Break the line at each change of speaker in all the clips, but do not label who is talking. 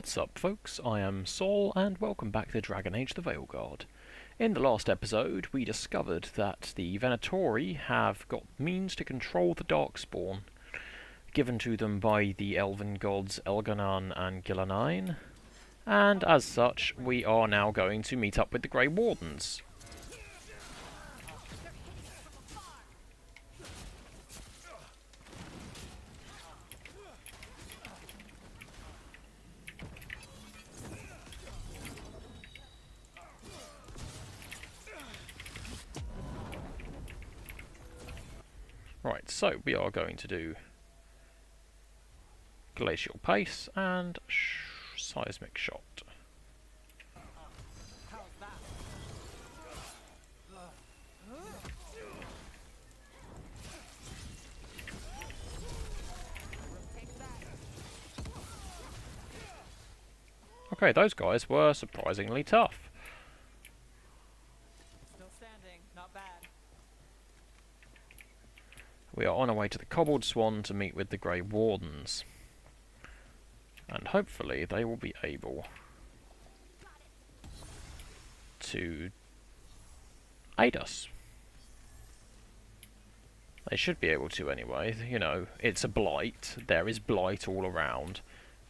What's up folks, I am Sol and welcome back to Dragon Age the Veilguard. In the last episode we discovered that the Venatori have got means to control the Darkspawn, given to them by the elven gods Elganan and Gillanine, and as such we are now going to meet up with the Grey Wardens. Right, so we are going to do glacial pace and seismic shot. Okay, those guys were surprisingly tough.
Still standing, not bad.
We are on our way to the Cobbled Swan to meet with the Grey Wardens. And hopefully they will be able to aid us. They should be able to anyway. You know, it's a blight. There is blight all around.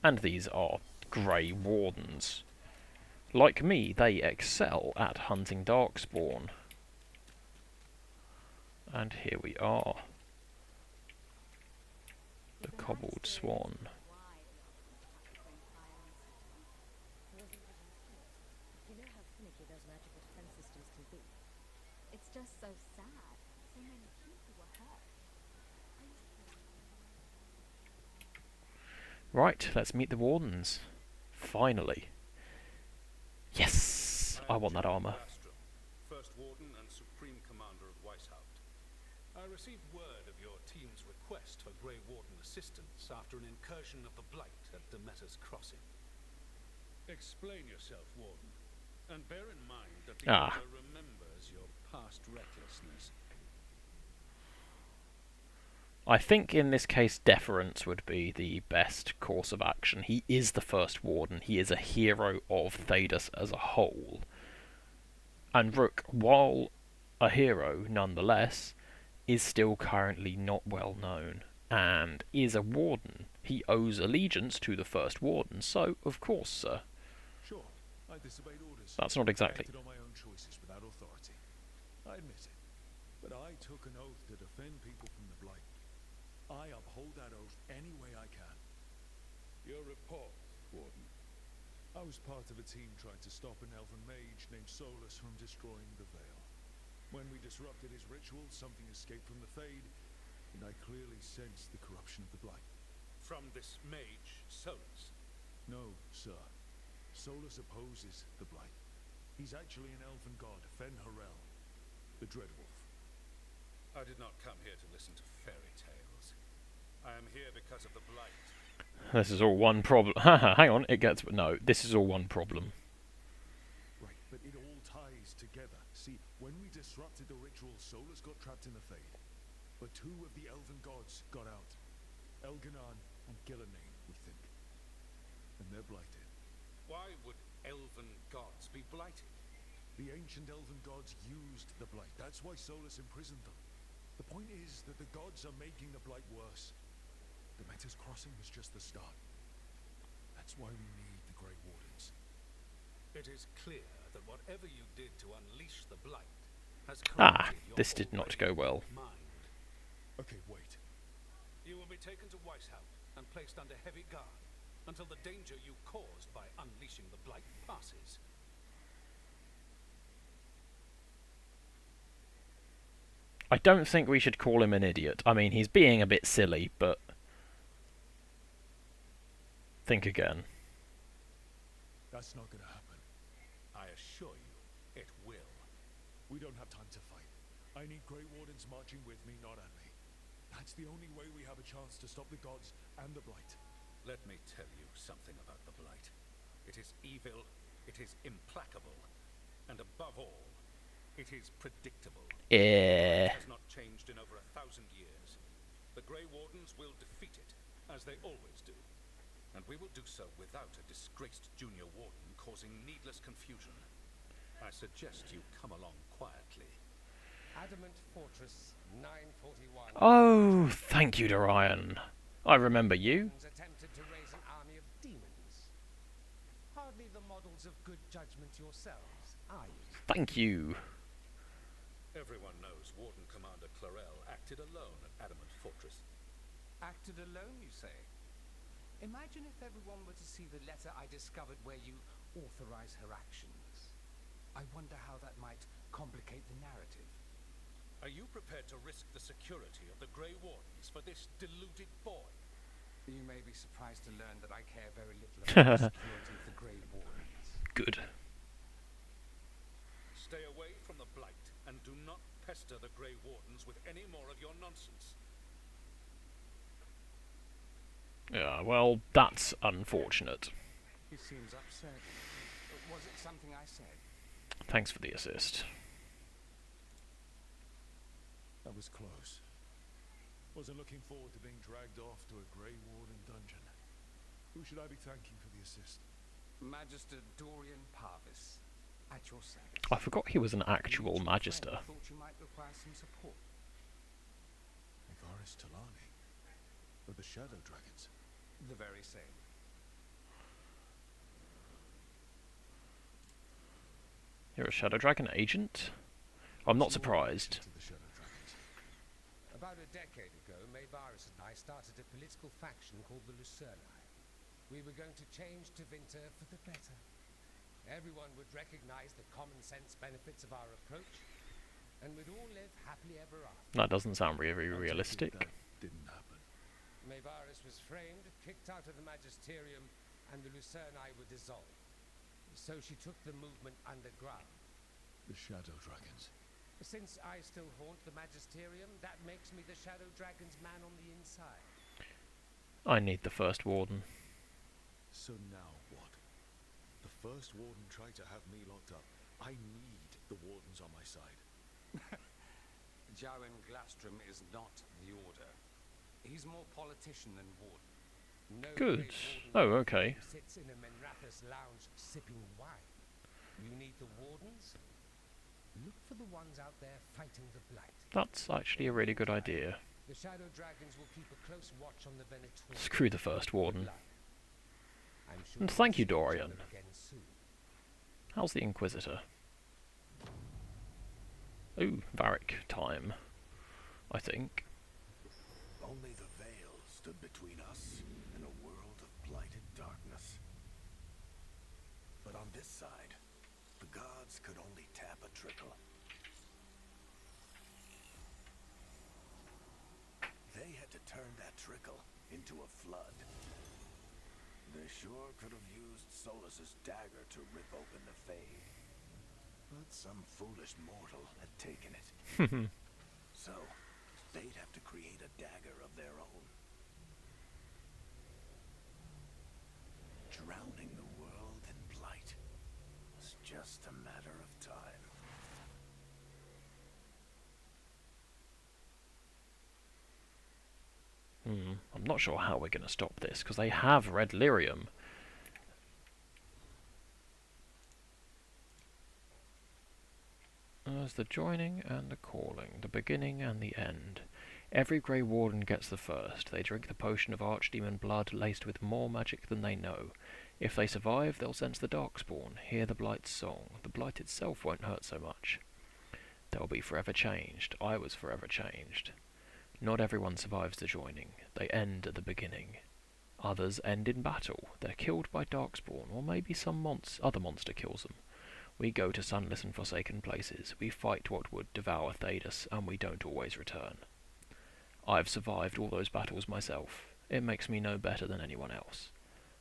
And these are Grey Wardens. Like me, they excel at hunting Darkspawn. And here we are. The Cobbled Swan.
It's just so sad. So many people were hurt.
Right, let's meet the Wardens. Finally. Yes! I want that armour.
First Warden and Supreme Commander of Weishaupt. I received word of your team's request for Grey Warden assistance after an incursion of the Blight at Demeter's Crossing. Explain yourself, Warden, and bear in mind that the Order remembers your past recklessness.
I think in this case deference would be the best course of action. He is the First Warden. He is a hero of Thedas as a whole. And Rook, while a hero nonetheless, is still currently not well known, and is a Warden. He owes allegiance to the First Warden, so of course, sir.
Sure, I disobeyed orders.
That's not exactly.
I acted on my own choices without authority. I admit it. But I took an oath to defend people from the Blight. I uphold that oath any way I can. Your report, Warden. I was part of a team trying to stop an elven mage named Solus from destroying the Veil. When we disrupted his ritual, something escaped from the Fade, and I clearly sensed the corruption of the Blight.
From this mage, Solus?
No, sir. Solus opposes the Blight. He's actually an elven god, Fen-Harel, the Dreadwolf.
I did not come here to listen to fairy tales. I am here because of the Blight.
This is all one problem. Hang on, it gets... No, this is all one problem.
Right, but it all ties together. See, when we disrupted the ritual, Solus got trapped in the Fade. But two of the elven gods got out. Elganan and Gillanine, we think. And they're blighted.
Why would elven gods be blighted?
The ancient elven gods used the Blight. That's why Solus imprisoned them. The point is that the gods are making the Blight worse. Demeter's Crossing was just the start. That's why we need the Grey Wardens.
It is clear that whatever you did to unleash the Blight has corrupted your
this did not go well.
mind.
Okay, wait.
You will be taken to Weishaupt and placed under heavy guard until the danger you caused by unleashing the Blight passes.
I don't think we should call him an idiot. I mean, he's being a bit silly, but... think again.
That's not gonna happen.
I assure you, it will.
We don't have time to fight. I need Grey Wardens marching with me, not at me. That's the only way we have a chance to stop the gods and the Blight.
Let me tell you something about the Blight. It is evil, it is implacable, and above all, it is predictable.
Yeah.
It has not changed in over 1,000 years. The Grey Wardens will defeat it, as they always do. And we will do so without a disgraced junior warden causing needless confusion. I suggest you come along quietly.
Adamant Fortress 941.
Oh, thank you, Dorian. I remember you.
Attempted to raise an army of demons. Hardly the models of good judgment yourselves, are you?
Thank you.
Everyone knows Warden Commander Clarel acted alone at Adamant Fortress.
Acted alone, you say? Imagine if everyone were to see the letter I discovered where you authorize her actions. I wonder how that might complicate the narrative.
Are you prepared to risk the security of the Grey Wardens for this deluded boy?
You may be surprised to learn that I care very little about the security of the Grey Wardens.
Good.
Stay away from the Blight, and do not pester the Grey Wardens with any more of your nonsense.
Yeah, well, that's unfortunate.
He seems upset. Was it something I said?
Thanks for the assist.
That was close. Wasn't looking forward to being dragged off to a Grey Warden dungeon. Who should I be thanking for the assist?
Magister Dorian Parvis, at your service.
I forgot he was an actual magister.
I thought you might require some support.
Varys Talani. Of the Shadow Dragons.
The very same.
You're a Shadow Dragon agent? I'm not surprised.
To the Shadow Dragons.
About a decade ago, Mayvarus and I started a political faction called the Lucerni. We were going to change Tevinter for the better. Everyone would recognize the common sense benefits of our approach, and we'd all live happily ever after.
That doesn't sound very realistic.
That didn't happen.
Mayvarus was framed, kicked out of the Magisterium, and the Lucerni were dissolved. So she took the movement underground.
The Shadow Dragons.
Since I still haunt the Magisterium, that makes me the Shadow Dragon's man on the inside.
I need the first Warden.
So now what? The first Warden tried to have me locked up. I need the Wardens on my side.
Jowen Glastrom is not the Order. He's more politician than Warden. No
Good.
great
Oh,
warden
okay.
who sits in a Menrathus lounge sipping wine. You need the Wardens? Look for the ones out there fighting the Blight.
That's actually a really good idea.
The Shadow Dragons will keep a close watch on the Venator.
Screw the first Warden.
I'm sure
And
we'll
thank you,
see each other
Dorian.
again soon.
How's the Inquisitor? Ooh, Varric time, I think.
Only the veil stood between us and a world of blighted darkness. But on this side, the gods could only tap a trickle. They had to turn that trickle into a flood. They sure could have used Solus's dagger to rip open the Fade. But some foolish mortal had taken it. So, they'd have to create a dagger of their own. Drowning the world in blight was just a matter of time.
I'm not sure how we're going to stop this, because they have red lyrium. There's the joining and the calling, the beginning and the end. Every Grey Warden gets the first. They drink the potion of Archdemon blood laced with more magic than they know. If they survive, they'll sense the Darkspawn, hear the Blight's song. The Blight itself won't hurt so much. They'll be forever changed. I was forever changed. Not everyone survives the joining. They end at the beginning. Others end in battle. They're killed by Darkspawn, or maybe some other monster kills them. We go to sunless and forsaken places. We fight what would devour Thedas, and we don't always return. I've survived all those battles myself. It makes me no better than anyone else.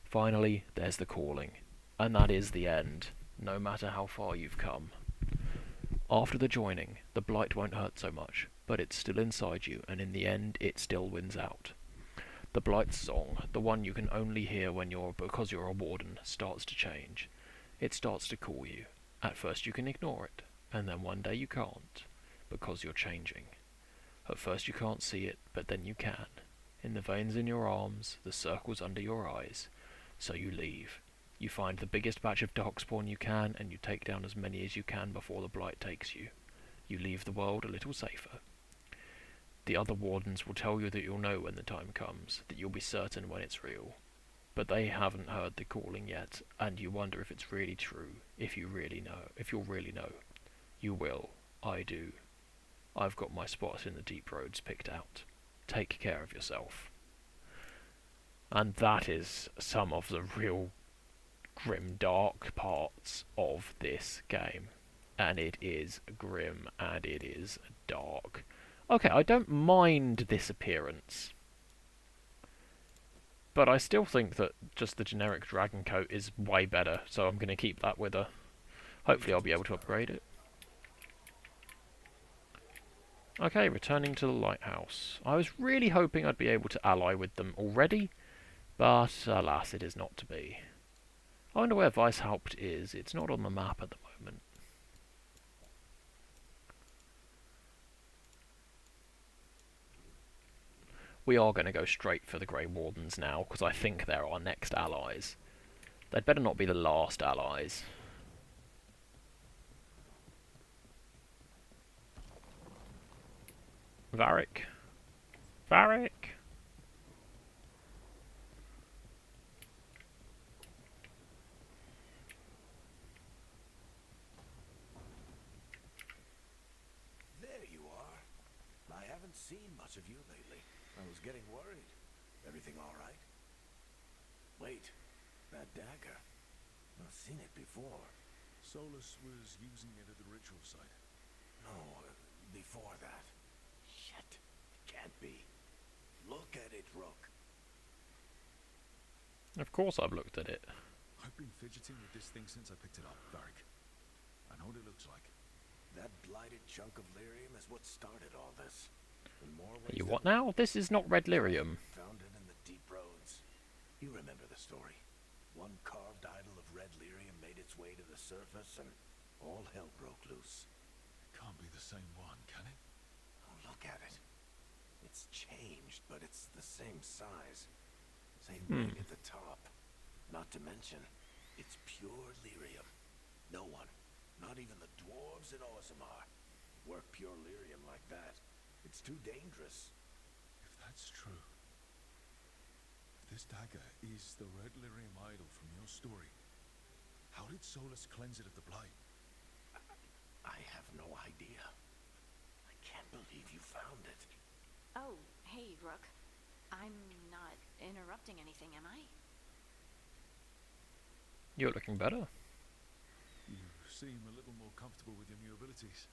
Finally, there's the calling. And that is the end, no matter how far you've come. After the joining, the Blight won't hurt so much, but it's still inside you, and in the end, it still wins out. The Blight's song, the one you can only hear because you're a Warden, starts to change. It starts to call you. At first you can ignore it, and then one day you can't, because you're changing. At first you can't see it, but then you can. In the veins in your arms, the circles under your eyes, So you leave. You find the biggest batch of darkspawn you can, and you take down as many as you can before the blight takes you. You leave the world a little safer. The other wardens will tell you that you'll know when the time comes, that you'll be certain when it's real. But they haven't heard the calling yet, and you wonder if it's really true, if you'll really know. You will. I do. I've got my spot in the deep roads picked out. Take care of yourself. And that is some of the real grim, dark parts of this game. And it is grim, and it is dark. Okay, I don't mind this appearance. But I still think that just the generic dragon coat is way better, so I'm going to keep that with her. Hopefully I'll be able to upgrade it. Okay, returning to the lighthouse. I was really hoping I'd be able to ally with them already, but alas, it is not to be. I wonder where Weishaupt is. It's not on the map at the moment. We are going to go straight for the Grey Wardens now, because I think they're our next allies. They'd better not be the last allies. Varric. Varric!
There you are. I haven't seen much of you lately. I was getting worried. Everything all right? Wait, that dagger. I've seen it before.
Solus was using it at the ritual site.
No, before that. Shit, it can't be. Look at it, Rook.
Of course I've looked at it.
I've been fidgeting with this thing since I picked it up, Varric. I know what it looks like.
That blighted chunk of lyrium is what started all this. In more ways
You
than
what now? This is not red lyrium.
found it in the deep roads. You remember the story. One carved idol of red lyrium made its way to the surface and all hell broke loose.
It can't be the same one, can it?
Oh, look at it. It's changed, but it's the same size. Same ring at the top. Not to mention, it's pure lyrium. No one, not even the dwarves in Orzammar, work pure lyrium like that. It's too dangerous.
If that's true, if this dagger is the red lyrium idol from your story, how did Solus cleanse it of the blight?
I have no idea. I can't believe you found it.
Oh, hey, Rook. I'm not interrupting anything, am I?
You're looking better.
You seem a little more comfortable with your new abilities.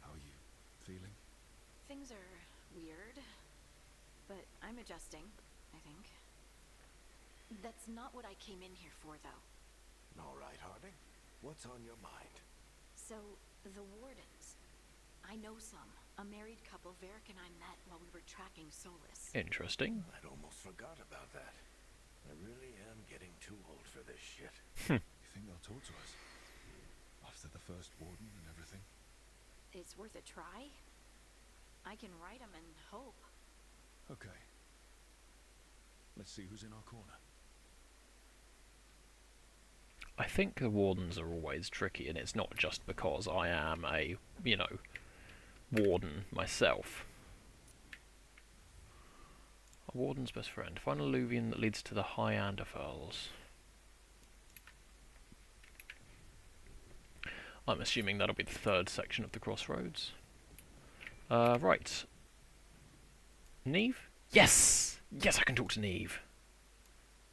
How are you feeling?
Things are weird, but I'm adjusting, I think. That's not what I came in here for, though.
All right, Harding. What's on your mind?
So, the Wardens. I know some. A married couple Varric and I met while we were tracking Solus.
Interesting.
I'd almost forgot about that. I really am getting too old for this shit.
You think they'll talk to us? After the first Warden and everything?
It's worth a try. I can write them and hope.
Okay. Let's see who's in our corner.
I think the Wardens are always tricky, and it's not just because I am a, Warden myself. A Warden's best friend. Find a alluvium that leads to the High Anderfurls. I'm assuming that'll be the third section of the crossroads. Right. Neve? Yes! Yes, I can talk to Neve.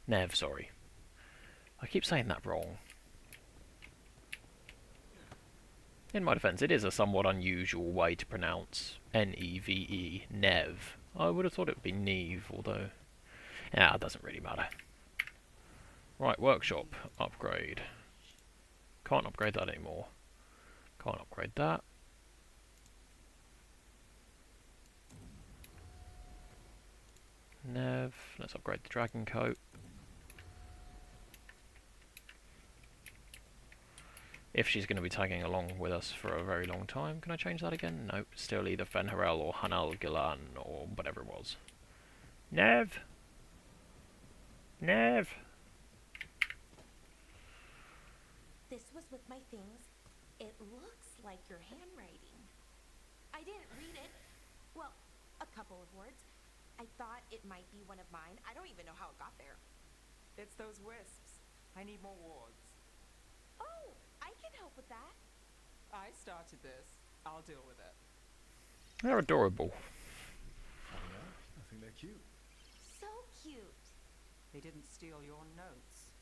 Nev, sorry. I keep saying that wrong. In my defence, it is a somewhat unusual way to pronounce N-E-V-E, Nev. I would have thought it would be Neve, although... yeah, it doesn't really matter. Right, workshop, upgrade. Can't upgrade that anymore. Can't upgrade that. Nev, let's upgrade the dragon coat. If she's going to be tagging along with us for a very long time. Can I change that again? Nope, still either Fenharel or Hanal Gilan or whatever it was. Nev! Nev!
with my things. It looks like your handwriting. I didn't read it. Well, a couple of words. I thought it might be one of mine. I don't even know how it got there.
It's those wisps. I need more wards.
Oh, I can help with that.
I started this. I'll deal with it.
They're adorable.
Yeah, I think they're cute.
So cute.
They didn't steal your notes.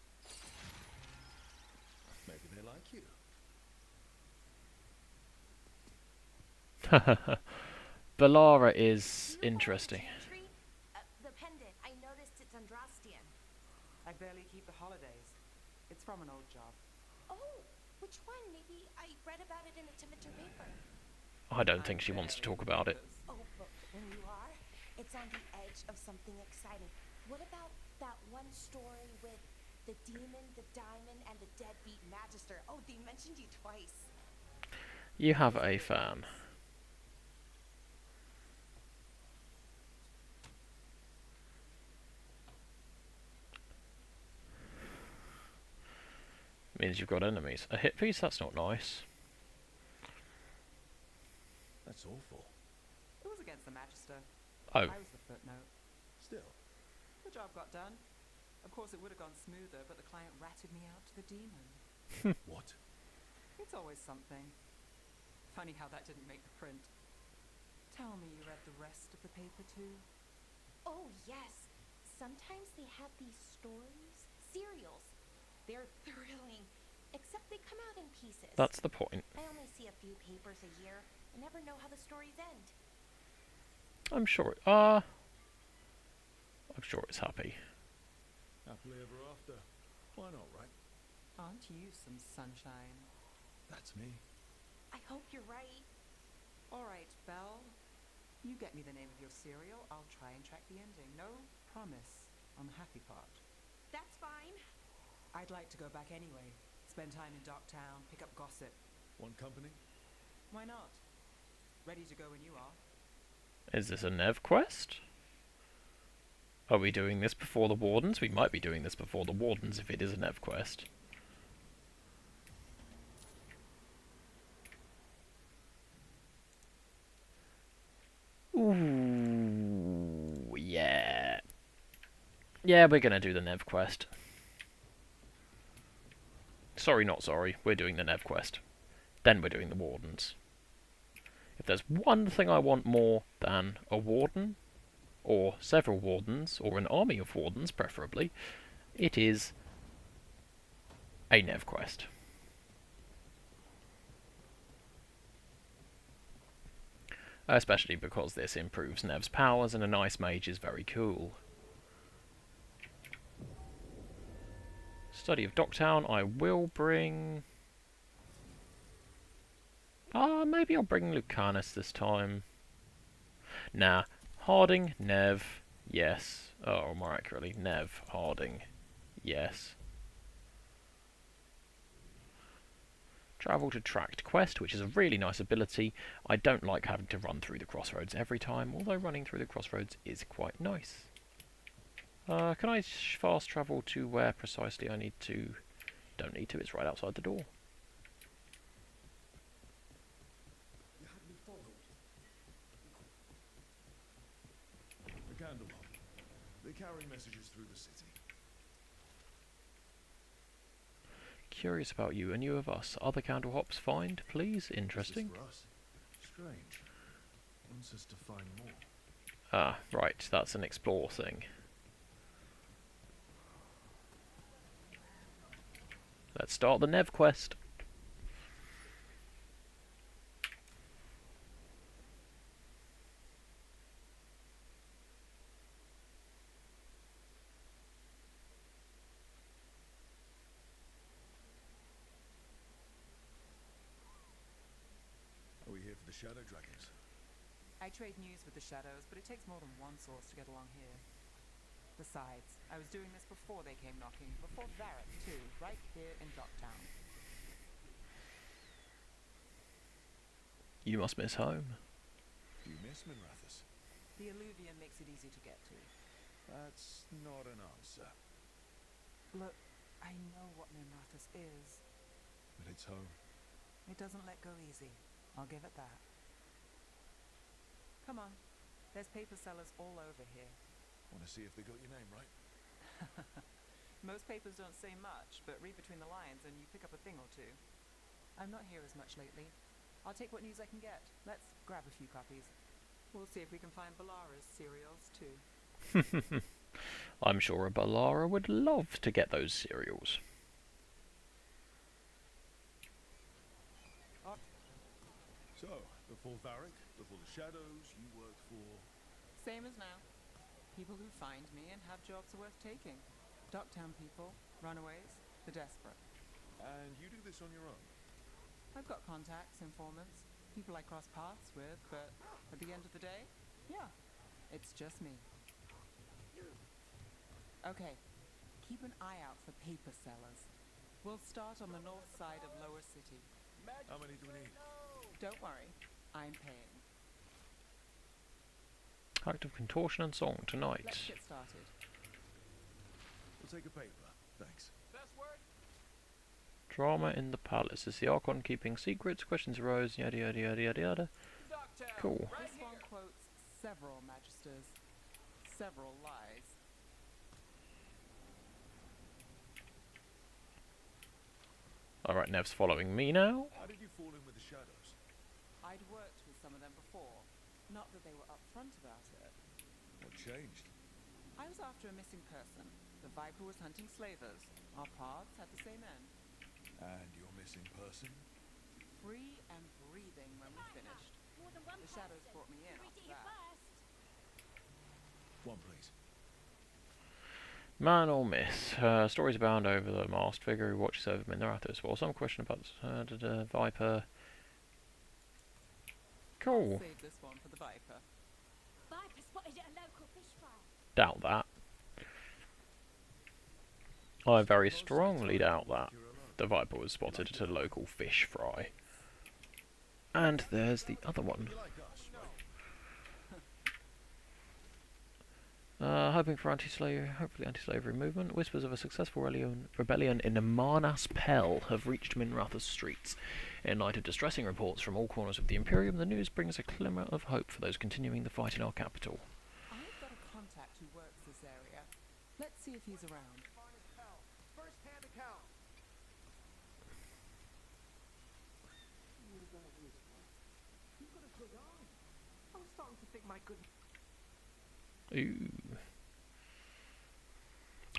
Maybe they like you.
Balara is interesting.
The pendant. I noticed it's Andrastian.
I barely keep the holidays. It's from an old job.
Oh, which one? Maybe I read about it in a Timidor paper.
I don't think she wants to talk about it.
Oh, but when you are, it's on the edge of something exciting. What about that one story with the demon, the diamond, and the deadbeat magister? Oh, they mentioned you twice.
You have a fan. Means you've got enemies. A hit piece? That's not nice.
That's awful.
It was against the Magister.
Oh.
I was the footnote.
Still.
The job got done. Of course, it would have gone smoother, but the client ratted me out to the demon.
What?
It's always something. Funny how that didn't make the print. Tell me you read the rest of the paper too?
Oh, yes. Sometimes they have these stories, serials. They're thrilling, except they come out in pieces.
That's the point.
I only see a few papers a year. I never know how the stories end.
I'm sure it's happy.
Happily ever after. Why not, right?
Aren't you some sunshine?
That's me.
I hope you're right.
All right, Belle. You get me the name of your cereal. I'll try and track the ending. No promise on the happy part.
That's fine.
I'd like to go back anyway. Spend time in Docktown, pick up gossip.
Want company?
Why not? Ready to go when you are.
Is this a Nev quest? Are we doing this before the Wardens? We might be doing this before the Wardens if it is a Nev quest. Ooh, yeah. Yeah, we're gonna do the Nev quest. Sorry, not sorry. We're doing the Nev quest. Then we're doing the Wardens. If there's one thing I want more than a Warden, or several Wardens, or an army of Wardens preferably, it is a Nev quest. Especially because this improves Nev's powers and a nice mage is very cool. Study of Docktown I will bring... maybe I'll bring Lucanus this time. Nah, Harding, Nev, yes. Or more accurately, Nev, Harding, yes. Travel to Tract Quest, which is a really nice ability. I don't like having to run through the crossroads every time, although running through the crossroads is quite nice. Can I fast travel to where precisely I need to? Don't need to, it's right outside the door.
You had me followed. The candle hop. They carry messages through the city.
Curious about you and you of us. Other candle hops find, please? Interesting.
This is for us. Strange. Wants us to find more.
Ah, right, that's an explore thing. Let's start the Nev quest.
Are we here for the Shadow Dragons?
I trade news with the Shadows, but it takes more than one source to get along here. Besides, I was doing this before they came knocking, before Varric too, right here in Docktown.
You must miss home.
Do you miss Minrathous?
The alluvium makes it easy to get to.
That's not an answer.
Look, I know what Minrathous is.
but it's home.
It doesn't let go easy. I'll give it that. Come on. There's paper sellers all over here.
Want to see if they got your name right?
Most papers don't say much, but read between the lines and you pick up a thing or two. I'm not here as much lately. I'll take what news I can get. Let's grab a few copies. We'll see if we can find Balara's cereals, too.
I'm sure a Balara would love to get those cereals.
So, before Varric, before the Shadows, you worked for...
Same as now. People who find me and have jobs worth taking. Docktown people, runaways, the desperate.
And you do this on your own?
I've got contacts, informants, people I cross paths with, but at the end of the day, yeah, it's just me. Okay, keep an eye out for paper sellers. We'll start on the north side of Lower City.
How many do we need?
Don't worry, I'm paying.
Act of contortion and song tonight.
Let's get started.
We'll take a paper, thanks.
Drama in the palace. Is the Archon keeping secrets? Questions arose. Yada yada yada yada yada. Cool.
This one quotes several magisters, several lies.
Alright, Nev's following me now.
How did you fall in with the Shadows?
I'd worked with some of them before. Not that they were upfront about it.
What changed?
I was after a missing person. The Viper was hunting slavers. Our paths had the same end.
And your missing person?
Free and breathing when we finished. The Shadows brought me in after that.
One, please.
Man or myth? Stories abound over the masked figure who watches over Minerathos. Well, some question about the Viper. Cool.
Save this one for the Viper.
Viper spotted at a local fish fry.
Doubt that. I very strongly doubt that the Viper was spotted at a local fish fry. And there's the other one.
You like us, right?
Hoping for hopefully anti-slavery movement. Whispers of a successful rebellion in Marnas Pel have reached Minrath's streets. In light of distressing reports from all corners of the Imperium, the news brings a glimmer of hope for those continuing the fight in our capital.
I've got a contact who works this area. Let's see if he's around.
First-hand account. You've got a good eye. I was starting to think my good...
Ooh.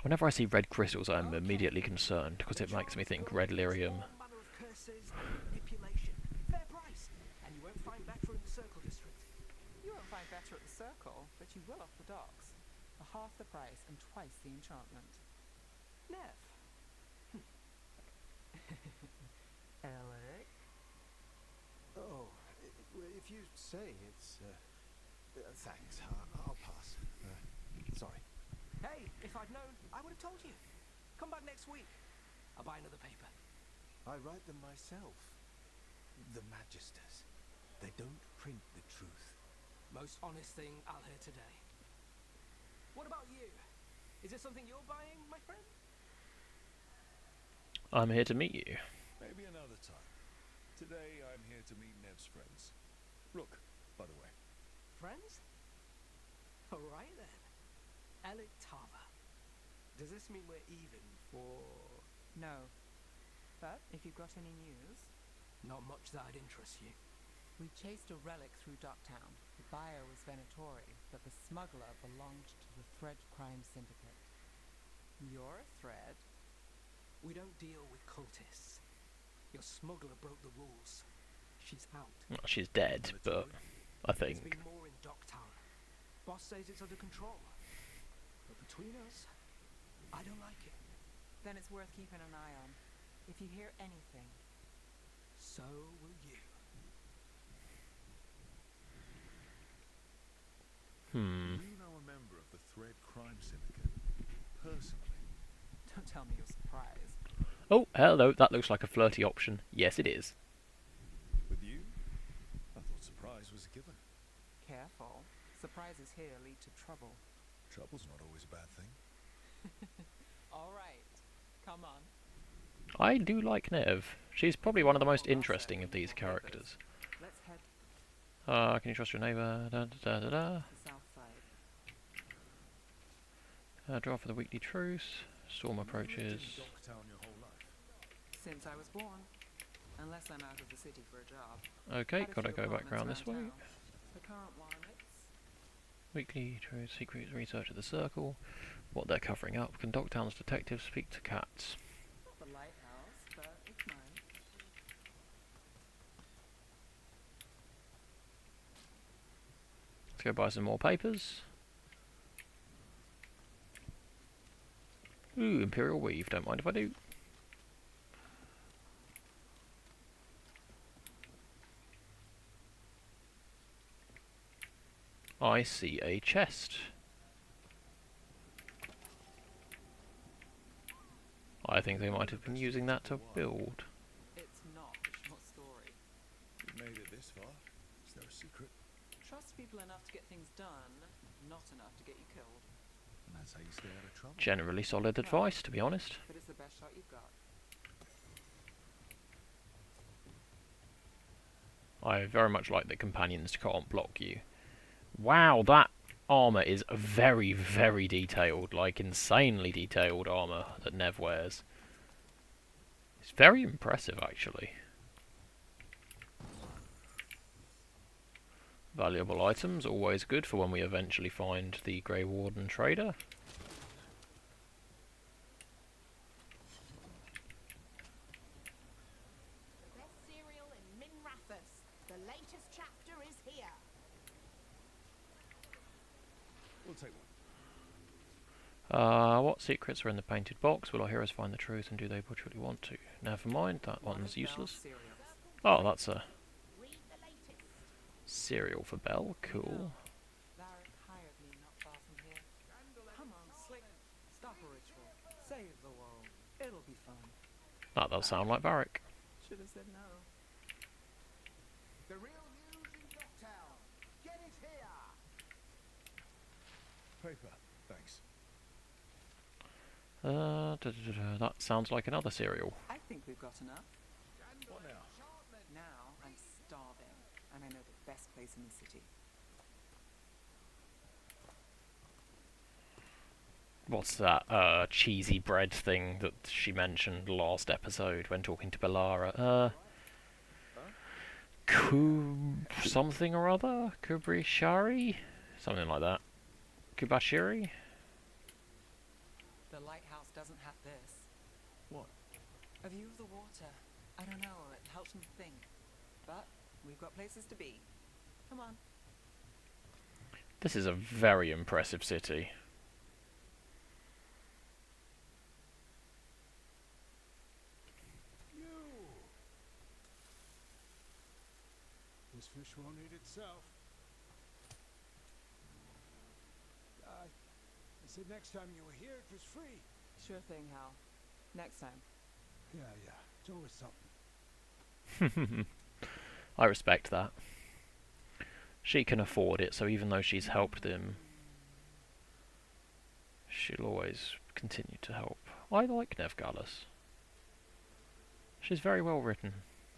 Whenever I see red crystals, I'm immediately concerned, because it makes me think red lyrium.
All manner of curses, manipulation. Fair price. And you won't find better in the Circle District.
You won't find better at the Circle, but you will off the docks. For half the price and twice the enchantment.
Nev. Alec?
Oh, if you say it's... thanks, I'll pass. Sorry.
Hey, if I'd known, I would have told you. Come back next week. I'll buy another paper.
I write them myself. The Magisters. They don't print the truth.
Most honest thing I'll hear today. What about you? Is there something you're buying, my friend?
I'm here to meet you.
Maybe another time. Today, I'm here to meet Nev's friends. Rook, by the way.
Friends? All right then. Alec Tava. Does this mean we're even for...
No. But if you've got any news...
Not much that'd interest you.
We chased a relic through Docktown. The buyer was Venatori, but the smuggler belonged to the Thread Crime Syndicate. You're a thread?
We don't deal with cultists. Your smuggler broke the rules. She's out.
Well, she's dead, but I
There's
think...
been more in Docktown. Boss says it's under control. But between us, I don't like it.
Then it's worth keeping an eye on. If you hear anything...
So will you.
You know a member of the Thread Crime Syndicate? Personally?
Don't tell me you're surprised.
Oh, hello, that looks like a flirty option. Yes, it is.
With you? I thought surprise was a given.
Careful. Surprises here lead to trouble.
Trouble's not always a bad thing.
All right. Come on.
I do like Nev. She's probably one of the most interesting of these characters.
Let's head
Can you trust your neighbour? Da, da, da, da, da.
to the south side.
Draw for the weekly truce. Storm approaches.
Dogtown your whole life.
Since I was born. Unless I'm out of the city for a job.
Okay,
Had a
gotta
few
go back
apartments
round this way.
town. The current one, it's
Weekly truce, secret research of the circle. What they're covering up. Can Dogtown's detectives speak to cats?
not the lighthouse, but it's mine.
Let's go buy some more papers. Ooh, Imperial Weave. Don't mind if I do. I see a chest. I think they might have been using that to build.
It's not a short story.
We've made it this far. Is there a secret?
Trust people enough to get things done, not enough to get you killed.
And that's how you stay out of trouble.
Generally solid advice, to be honest.
But it's the best shot you've got.
I very much like that companions can't block you. Wow, that armour is very, very detailed, like insanely detailed armour that Nev wears. It's very impressive, actually. Valuable items, always good for when we eventually find the Grey Warden trader.
The best cereal in Minrathus. The latest chapter is here.
We'll take one.
What secrets are in the painted box? Will our heroes find the truth, and do they truly want to? Never mind, that one's useless.
Cereals.
Oh, that's a
Read the latest.
cereal for Belle. Cool.
Varric hired me not far from here. Come on, Slick. Stop a ritual. Save the world. It'll be fun.
That does sound like Varric.
Should have said no.
The real news in Dogtown. Get it here.
Paper. Thanks.
That sounds like another cereal.
I think we've got enough.
What now?
Now I'm starving, and I know the best place in the city.
What's that cheesy bread thing that she mentioned last episode when talking to Bellara? Something or other? Kubrishari? Something like that. Kubashiri?
The lighthouse doesn't have this.
What?
A view of the water. I don't know, it helps me think. But we've got places to be. Come on.
This is a very impressive city.
You. This fish won't eat itself. I said next time you were here it was free.
Sure thing, Hal. Next time.
Yeah, it's always something.
I respect that. She can afford it, so even though she's helped them, she'll always continue to help. I like Nev Gallus. She's very well written,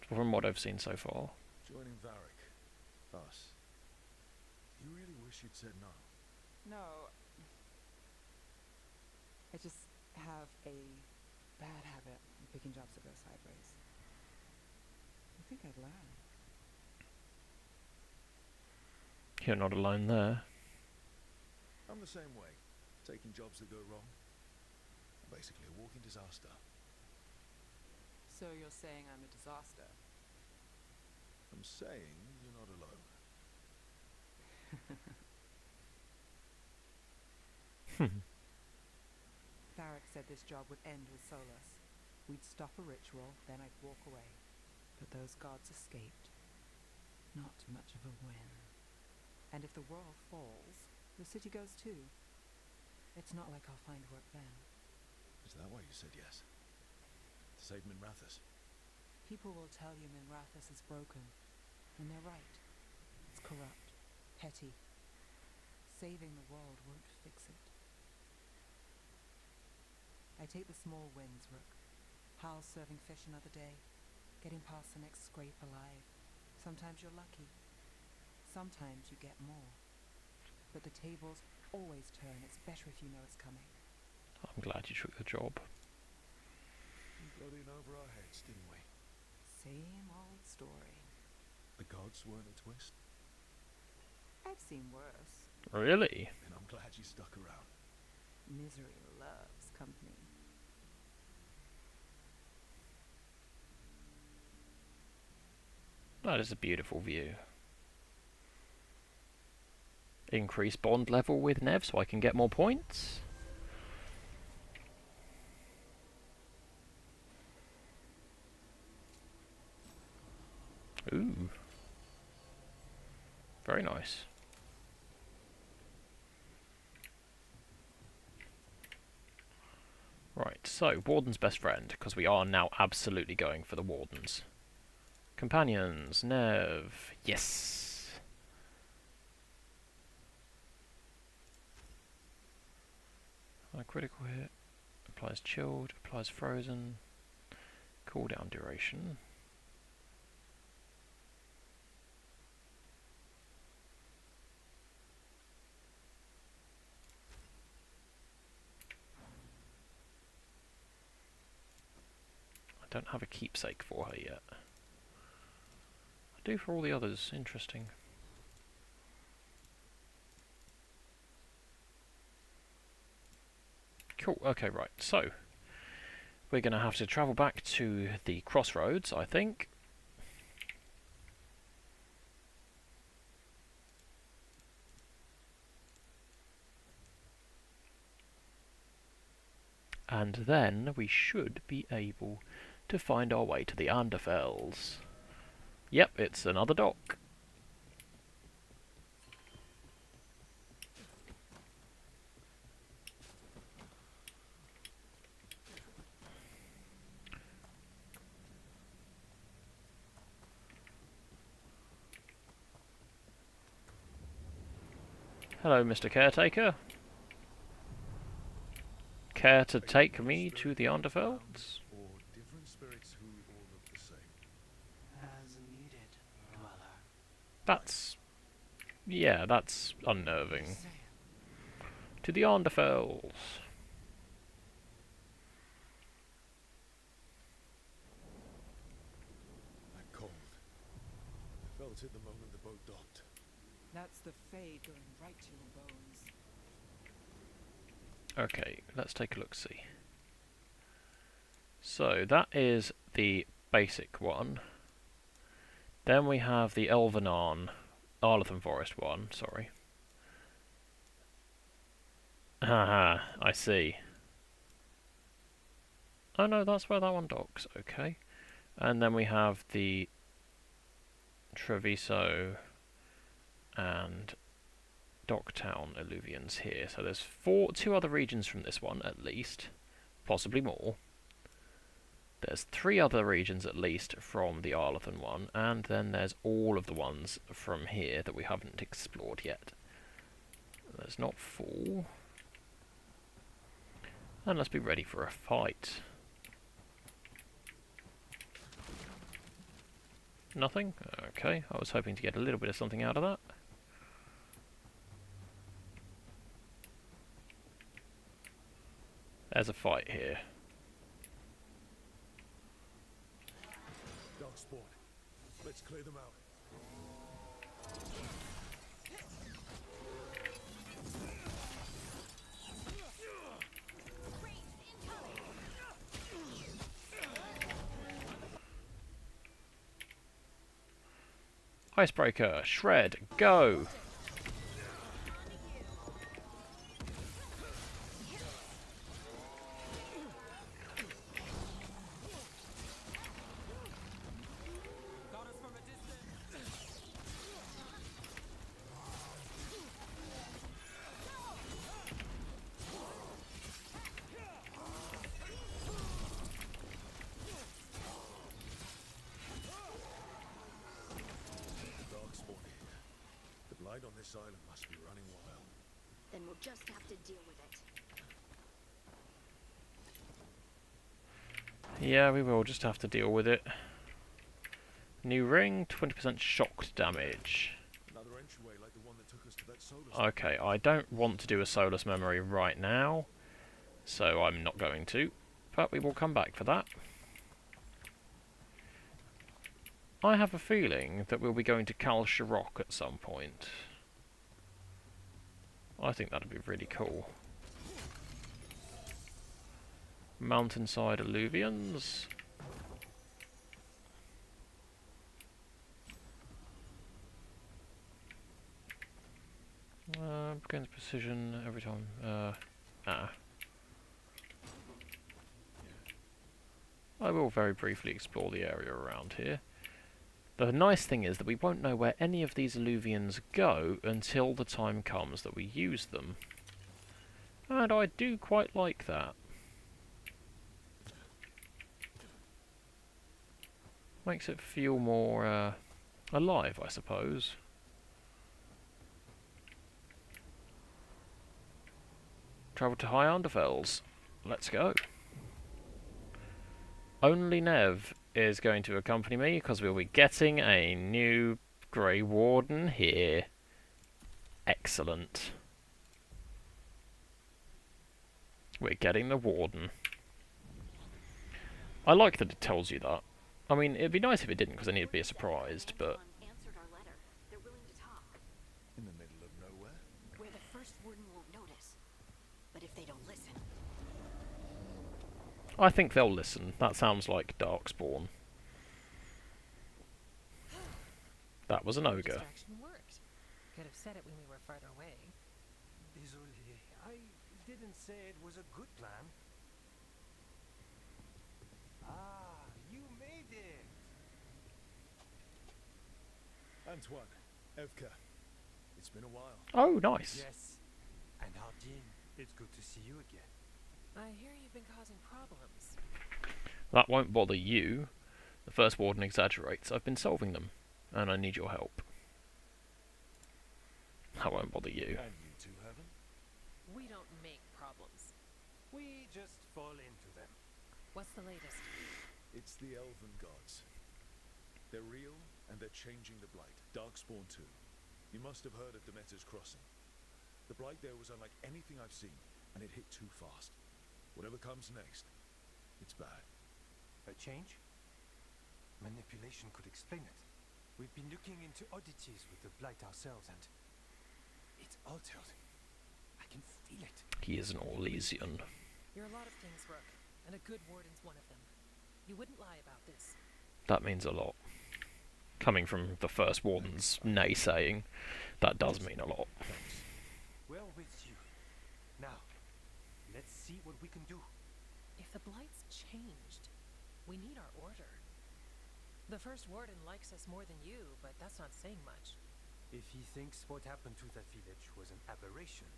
from what I've seen so far.
Joining Varric. Us. You really wish you'd said no?
No. I just have a bad habit of picking jobs that go sideways. I think I'd learn.
You're not alone there.
I'm the same way. Taking jobs that go wrong. Basically a walking disaster.
So you're saying I'm a disaster?
I'm saying you're not alone.
Varric said this job would end with Solus. We'd stop a ritual, then I'd walk away. But those gods escaped. Not much of a win. And if the world falls, the city goes too. It's not like I'll find work then.
Is that why you said yes? To save Minrathus?
People will tell you Minrathus is broken. And they're right. It's corrupt. Petty. Saving the world won't fix it. I take the small wins, Rook. pals serving fish another day, getting past the next scrape alive. Sometimes you're lucky. Sometimes you get more. But the tables always turn. It's better if you know it's coming.
I'm glad you took the job.
We got in over our heads, didn't we?
Same old story.
The gods weren't a twist.
I've seen worse.
Really?
And I'm glad you stuck around.
Misery loves company.
That is a beautiful view. Increase bond level with Nev so I can get more points. Ooh. Very nice. Right, so Warden's best friend, because we are now absolutely going for the Wardens. Companions, Nev, yes! Critical hit, applies chilled, applies frozen, cooldown duration. I don't have a keepsake for her yet. I do for all the others, interesting. Cool, okay, right, so we're going to have to travel back to the crossroads, I think. And then we should be able to find our way to the Anderfells. Yep, it's another dock. Hello, Mr. Caretaker. Care to take me to the Anderfells?
Or different spirits who all look the same.
As needed, Dweller.
That's... yeah, that's unnerving. To the Anderfells.
That cold. I felt it the moment the boat docked.
That's the Fade going right to your bones.
Okay, let's take a look-see. So, that is the basic one. Then we have the Arlathan Forest one, sorry. Haha, I see. Oh no, that's where that one docks, okay. And then we have the Treviso and Docktown alluvions here. So there's two other regions from this one, at least. Possibly more. There's 3 other regions, at least, from the Arlathan one. And then there's all of the ones from here that we haven't explored yet. There's not 4. And let's be ready for a fight. Nothing? Okay, I was hoping to get a little bit of something out of that. There's a fight here.
Dog spawn. Let's clear them out.
Icebreaker, shred, go!
Light on this island must be running wild.
Then we'll just have to deal with it.
Yeah, we will just have to deal with it. New ring, 20% shocked damage.
Another entryway like the one that took us to that solar
Okay, I don't want to do a Solus memory right now, so I'm not going to, but we will come back for that. I have a feeling that we'll be going to Kal Sharok at some point. I think that'd be really cool. Mountainside alluvians. Gains precision every time. I will very briefly explore the area around here. The nice thing is that we won't know where any of these alluvians go until the time comes that we use them. And I do quite like that. Makes it feel more alive, I suppose. Travel to High Underfells. Let's go. Only Nev is going to accompany me because we'll be getting a new Grey Warden here. Excellent. We're getting the Warden. I like that it tells you that. I mean, it'd be nice if it didn't, because then it'd be surprised, but...
answered our letter. They're willing to talk.
in the middle of nowhere.
Where the first warden won't notice. But if they don't listen...
I think they'll listen. That sounds like Darkspawn. That was an ogre.
Distraction worked. Could have said it when we were farther away.
Désolé, I didn't say it was a good plan. Ah, you made it!
Antoine, Evka, it's been a while.
Oh, nice.
Yes. And Hardin, it's good to see you again.
I hear you've been causing problems.
That won't bother you. The first warden exaggerates. I've been solving them, and I need your help. That won't bother you.
And you too, Heaven?
We don't make problems.
We just fall into them.
What's the latest?
It's the elven gods. They're real, and they're changing the Blight. Darkspawn too. You must have heard of Demeter's Crossing. The Blight there was unlike anything I've seen, and it hit too fast. Whatever comes next, it's bad.
A change? Manipulation could explain it. We've been looking into oddities with the Blight ourselves, and it's altered. I can feel it.
He is an Orlesian.
You're a lot of things, Rook, and a good warden's one of them. You wouldn't lie about this.
That means a lot. Coming from the first warden's naysaying, that does mean a lot.
Well with you. Now, let's see what we can do.
If the Blight's changed, we need our order. The first warden likes us more than you, but that's not saying much.
If he thinks what happened to that village was an aberration,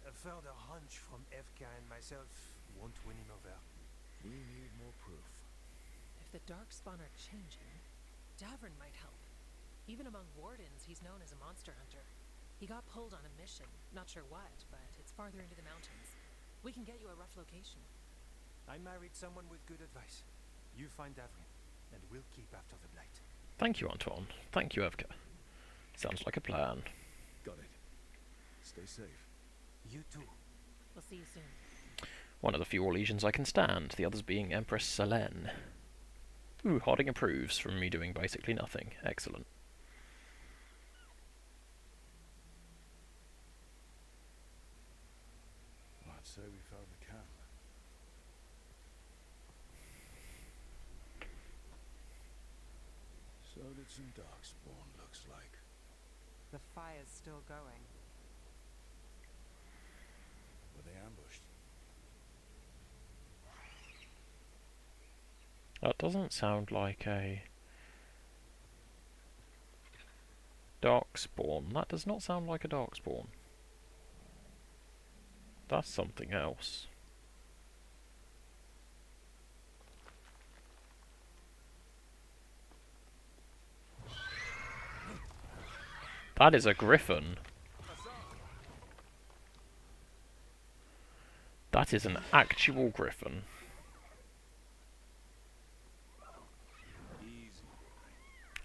a further hunch from Evka and myself won't win him over.
We need more proof.
If the Darkspawn are changing, Davern might help. Even among wardens, he's known as a monster hunter. He got pulled on a mission, not sure what, but it's farther into the mountains. We can get you a rough location.
I married someone with good advice. You find Davrin, and we'll keep after the Blight.
Thank you, Antoine. Thank you, Evka. Sounds like a plan.
Got it. Stay safe.
You too.
We'll see you soon.
One of the few Orlesians I can stand, the others being Empress Selene. Ooh, Harding approves from me doing basically nothing. Excellent.
I'd say we found the camp. So did some Darkspawn, looks like.
The fire's still going.
Were they ambushed?
That doesn't sound like a Darkspawn. That does not sound like a Darkspawn. That's something else. That is a griffin. That is an actual griffin.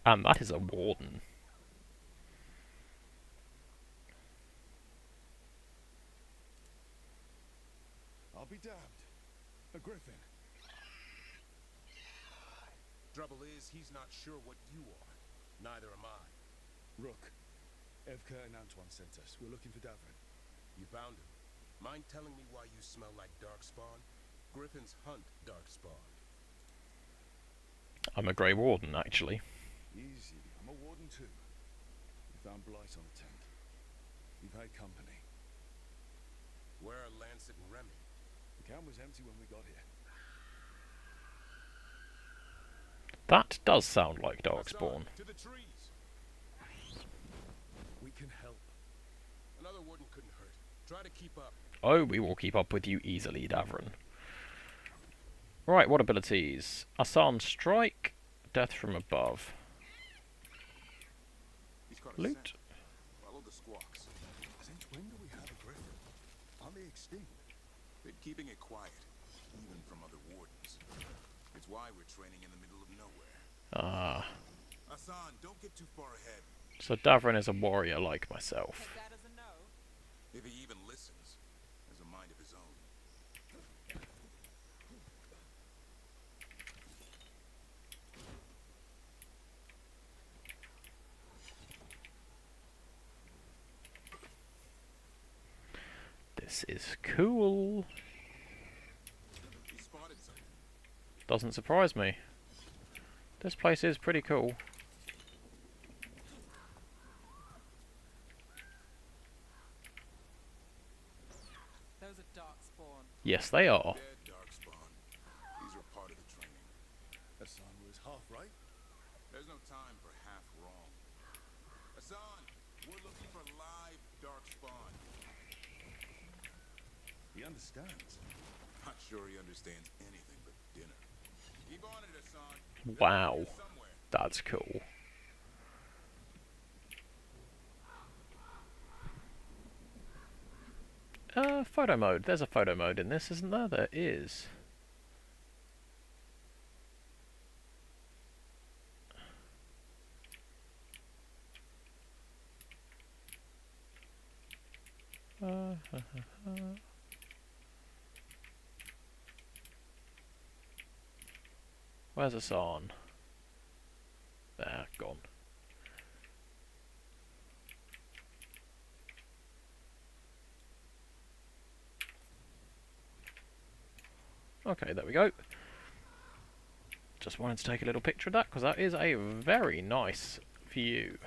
And that is a Warden.
I'll be damned. A griffin.
Trouble is, he's not sure what you are. Neither am I.
Rook. Evka and Antoine sent us. We're looking for Davrin.
You found him. Mind telling me why you smell like darkspawn? Griffins hunt darkspawn.
I'm a Grey Warden, actually.
Easy. I'm a warden too. We found blight on the tent. We've had company.
Where are Lancet and Remy?
The camp was empty when we got here.
That does sound like Darkspawn.
To the trees.
We can help.
Another warden couldn't hurt. Try to keep up.
Oh, we will keep up with you easily, Davrin. Right, what abilities? Asan Strike, Death from Above.
He's caught a
Loot.
scent. Follow the squawks.
Since when do we have a griffin? Are they extinct?
Been keeping it quiet, even from other wardens. It's why we're training in the middle of nowhere.
Ah.
Asan, don't get too far ahead.
So Davrin is a warrior like myself.
Take that as a no.
If he even listens, has a mind of his own.
This is cool.
He spotted something.
Doesn't surprise me. This place is pretty cool.
Those are darkspawn.
Yes, they are.
Dead darkspawn. These are part of the training.
Hassan was half right.
There's no time for half wrong. Asan, we're looking for live darkspawn.
He understands.
Not sure he understands anything but dinner. Keep on it, Asan.
Wow. That's cool. Photo mode. There's a photo mode in this, isn't there? There is. Where's Hassan? There, gone. Okay, there we go. Just wanted to take a little picture of that because that is a very nice view.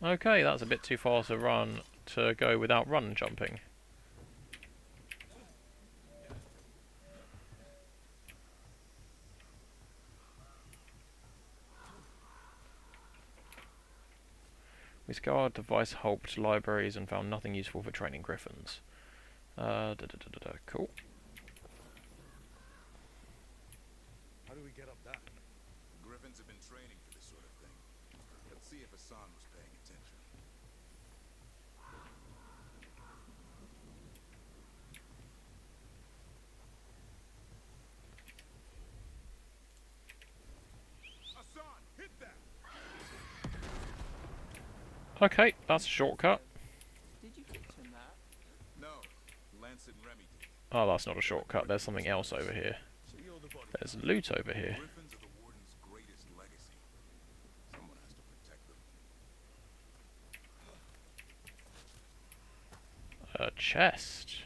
Okay, that's a bit too far to go without run jumping. We scoured the Weishaupt libraries and found nothing useful for training griffins. Cool.
How do we get up that?
Griffins have been training for this sort of thing. Let's see if Hassan was paying attention. Hassan, hit that!
Okay, that's a shortcut.
Did you teach him that?
No, Lancet and Remy did.
Oh, that's not a shortcut. There's something else over here.
So you're the body.
There's loot over here.
Griffins are the Warden's greatest legacy. Someone has to protect them.
A chest.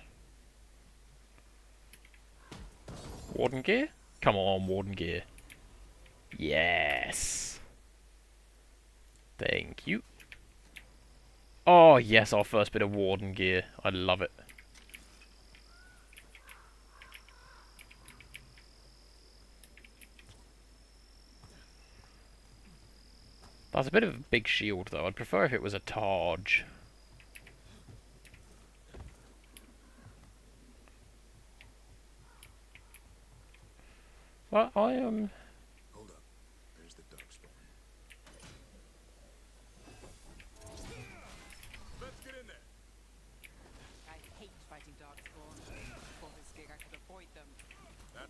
Warden gear? Come on, Warden gear. Yes. Thank you. Oh, yes, our first bit of Warden gear. I love it. That's a bit of a big shield, though. I'd prefer if it was a Taj. Well, I am...
Hold up. There's the darkspawn.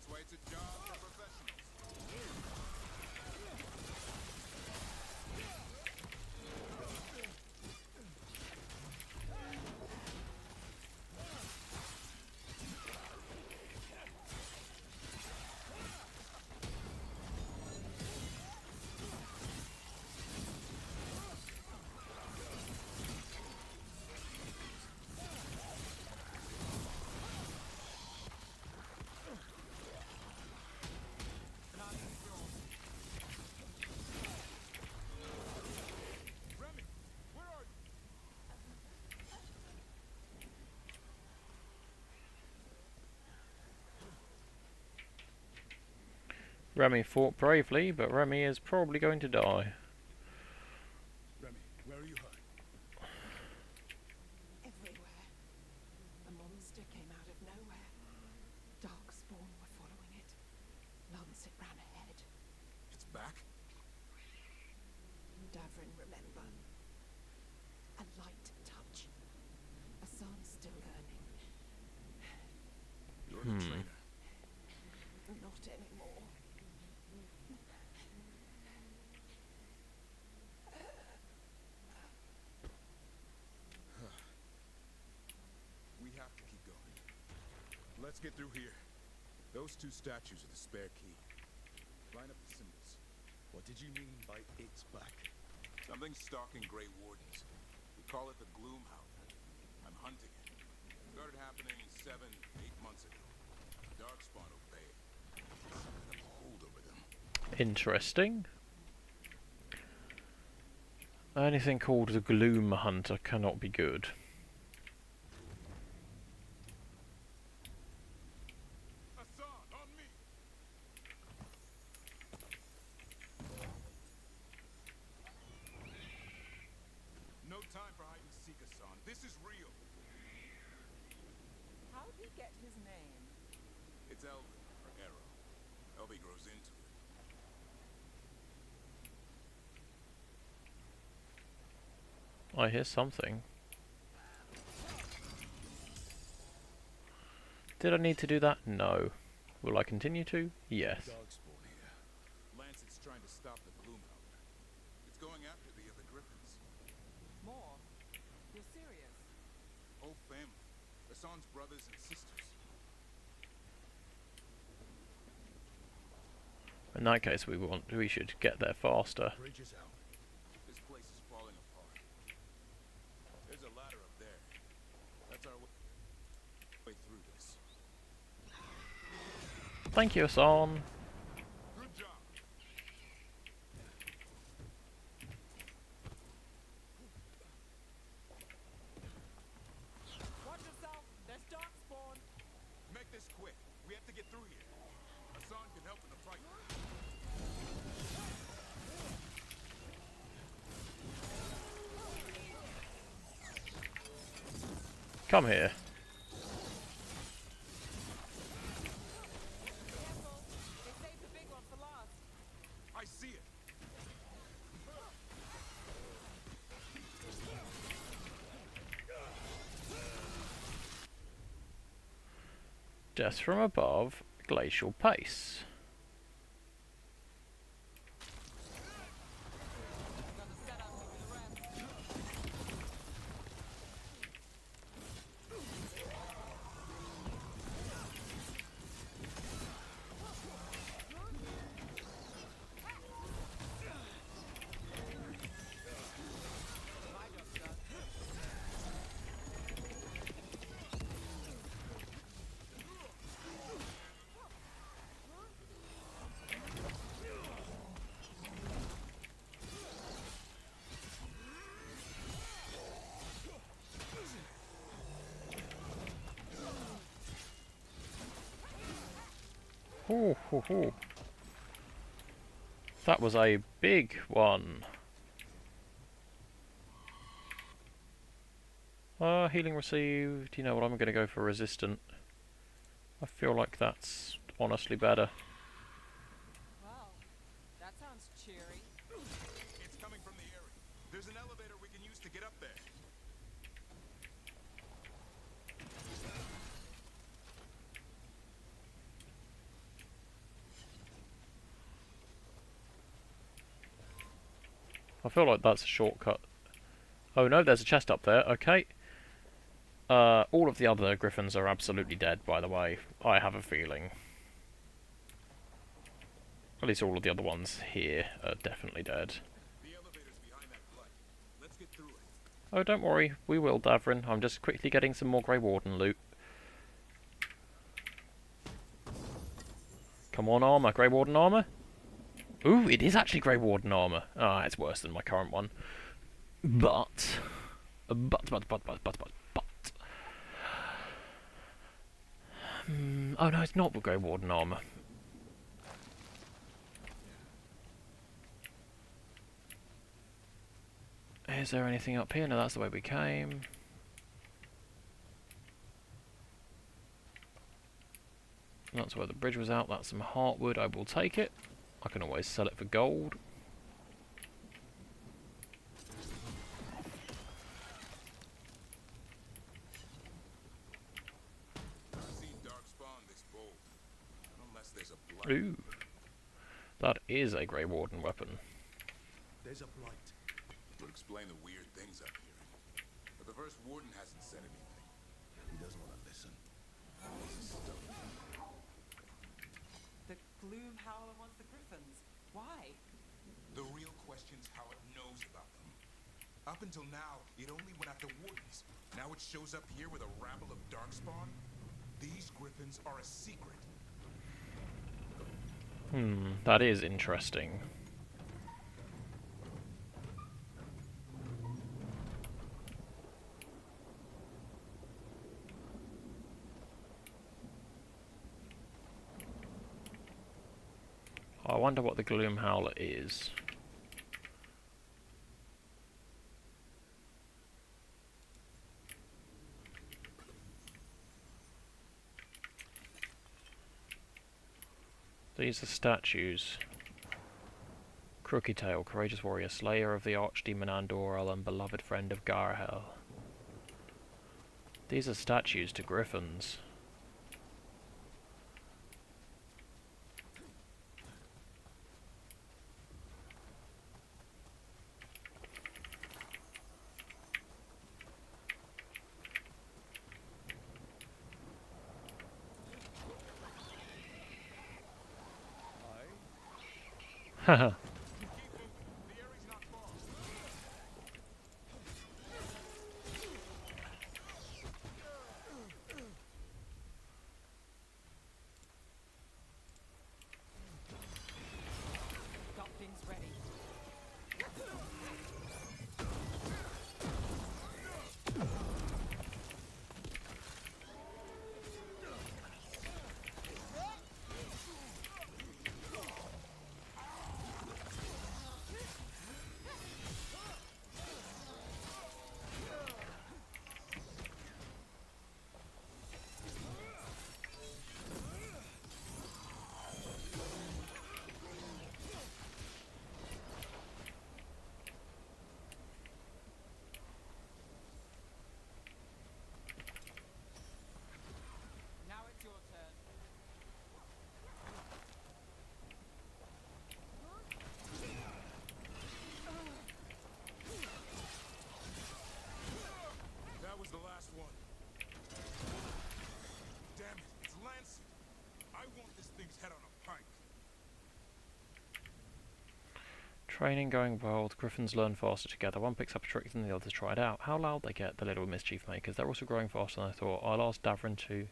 That's why it's a job for professionals.
Remy fought bravely, but Remy is probably going to die.
Remy, where are you hurt?
Everywhere. A monster came out of nowhere. Darkspawn were following it. Lancet ran ahead.
It's back?
Davrin, remember. A light touch. Asan's still learning.
You're the trainer.
Not anymore.
We have to keep going. Let's get through here. Those two statues are the spare key. Line up the symbols.
What did you mean by it's back?
Something stalking Grey Wardens. We call it the Gloomhound. I'm hunting it. Started happening 7, 8 months ago. Darkspawn obeyed. Some kind of hold over them.
Interesting. Anything called the Gloom Hunter cannot be good.
Asan, on me! No time for hide and seek, Asan. This is real.
How'd he get his name?
It's Elvin, or Arrow. Elvie grows into it.
I hear something. Did I need to do that? No. Will I continue to? Yes.
Darkspawn here. Lancet's trying to stop the Gloomhound. It's going after the other Griffins.
More? You're serious?
Whole family. Asan's brothers and sisters.
In that case, we should get there faster.
Bridge is out.
This place is falling apart. There's a ladder up there. That's our way through this.
Thank you, Asan.
Good job.
Watch yourself! There's Darkspawn!
Make this quick. We have to get through here. Asan can help in the fight.
Come here.
Careful! They saved the big one for last.
I see it.
Death from above, glacial pace.
Got the setup for the rest. My job's done.
Ooh, hoo, hoo. That was a big one. Healing received. You know what? I'm going to go for resistant. I feel like that's honestly better.
Well, that sounds cheery.
It's coming from the area. There's an elevator we can use to get up there.
I feel like that's a shortcut. Oh no, there's a chest up there. Okay. All of the other griffins are absolutely dead, by the way. I have a feeling. At least all of the other ones here are definitely dead.
The elevator's behind that blight. Let's get through it.
Oh, don't worry. We will, Davrin. I'm just quickly getting some more Grey Warden loot. Come on, armour. Grey Warden armour? Ooh, it is actually Grey Warden armour. Ah, it's worse than my current one. But... Oh no, it's not Grey Warden armour. Is there anything up here? No, that's the way we came. That's where the bridge was out. That's some heartwood. I will take it. I can always sell it for gold. Ooh. That is a Grey Warden weapon.
There's a blight.
Would explain the weird things I'm hearing. But the first warden hasn't said anything. He doesn't want to listen. This is stupid.
The Gloom Howler wants the griffins. Why?
The real question's how it knows about them. Up until now, it only went after wardens. Now it shows up here with a rabble of darkspawn. These griffins are a secret.
That is interesting. I wonder what the Gloom Howler is. These are statues. Crooky Tail, courageous warrior, slayer of the archdemon Andorel and beloved friend of Garhel. These are statues to griffins. Haha.
Got things ready. Now it's your turn.
That was the last one. Damn it, it's Lancet. I want this thing's head on a pike.
Training going well. The griffins learn faster together. One picks up a trick than the others try it out. How loud they get, the little mischief makers. They're also growing faster than I thought. I'll ask Davrin to...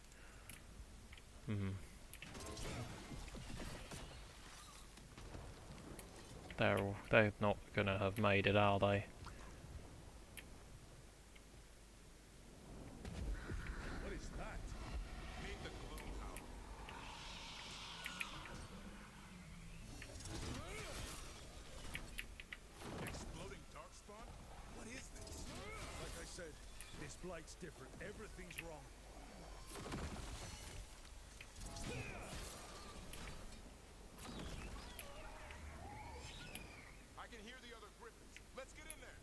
They're not gonna have made it, are they?
What is that?
Meet the Gloom Howler. Exploding darkspawn? What is this?
Like I said, this blight's different. Everything's wrong.
I can hear the other griffins. Let's get in there.